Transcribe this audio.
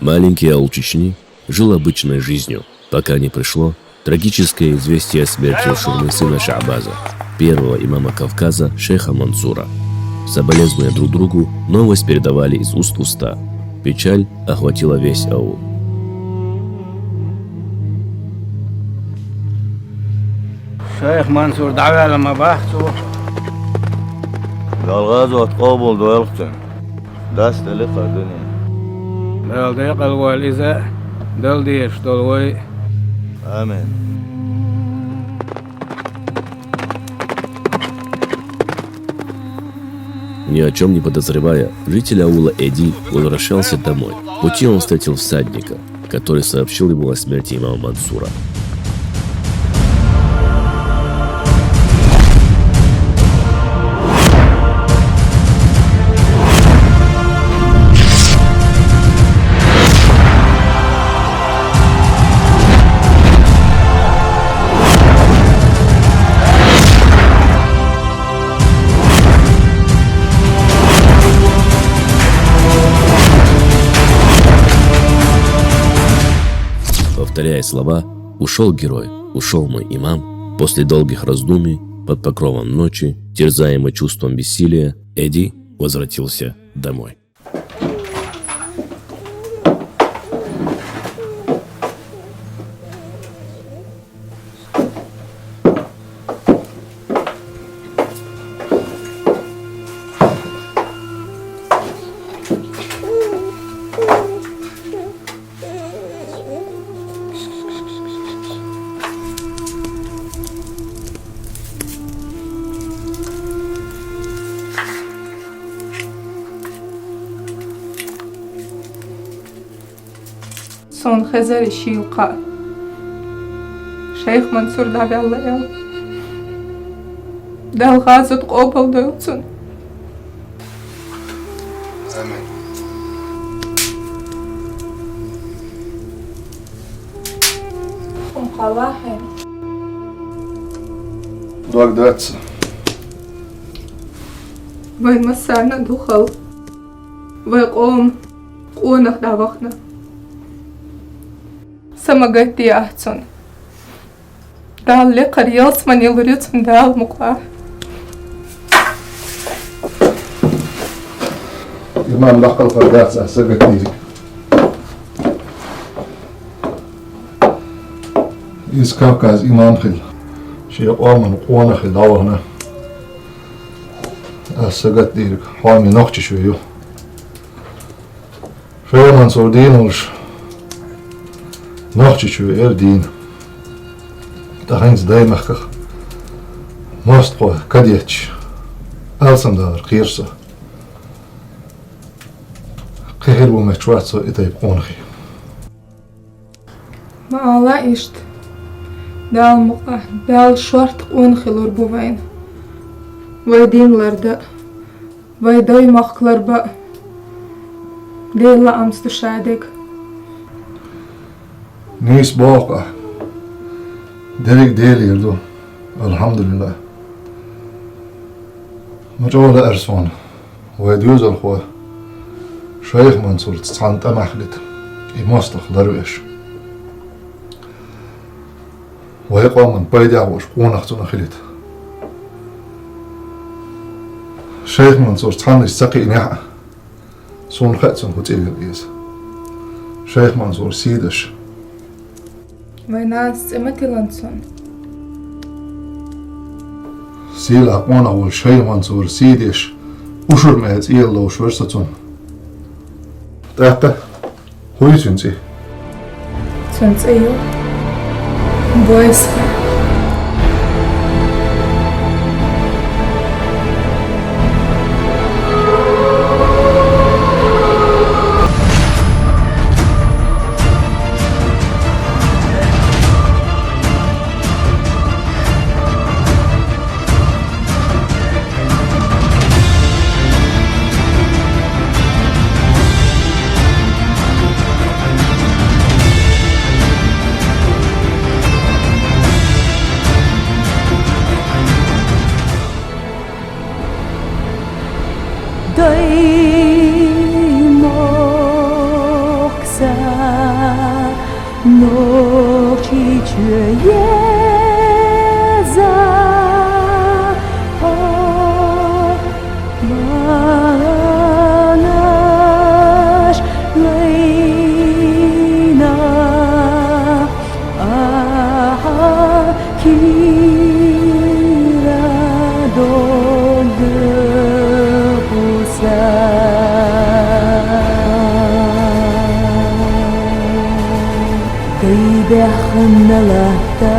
Маленький аул Чечни жил обычной жизнью, пока не пришло трагическое известие о смерти Шурмы сына Шаабаза, первого имама Кавказа, шейха Мансура. Соболезнуя друг другу, новость передавали из уст в уста. Печаль охватила весь аул. شيخ منصور دعوة لما بحثوا الغزوة تقابل دوالقتن دست لقى الدنيا دل ديق الوالإزاء دل ديش دلوي آمين. Ни о чем не подозревая, житель аула Эди возвращался домой. В пути он встретил всадника, который сообщил ему о смерти имама Мансура. Повторяя слова, ушел герой, ушел мой имам. После долгих раздумий, под покровом ночи, терзаемый чувством бессилия, Эди возвратился домой. Son Xezeri Şilqa Şeyh Mansur Davyallaya Del Gazut Qobal Dövtsun آمين. Qalahin Dog dötse. Vai Masana Dukhal Vai Qom Qonaq Davaqna Samagati Ahtsun Dal Liqar Yalsman Yılırıtsun Dal Muqlah إمام لقل فردات سقط نيزك إز كوكاز إمام خل شيء قومن قوانا خل دورنا سقط ديرك حامي نقش شويو شوية منصور دين ولش نقش شوية دين تغينز داي مخكخ ماستقو كديتش ألسم دار قيرسو قهر ومشواتسو إتايب قونخي Mala işt Dal Muqlah Dal Şort Qonxilur buvayn Vai dinlarda Vai doymaqlarba Deyla amstu şadik نيس باقة دلك ديل يردو الحمد لله مجولة أرسون ويدوز الخوة شيخ منصور تسعان تمحلت إماستخ درويش ويقوى من بيدع وش قونختنا خلت شيخ منصور تسعان السقي نحا سون خاتسون هتيل الإيس شيخ منصور سيدش Vai nāc Ematilanson سيل أقوانا والشيخ منصور سيدش وشور مهز إيه الله وشورستون تاتا هوي سنسي Sunceju Boiska بخن لهتا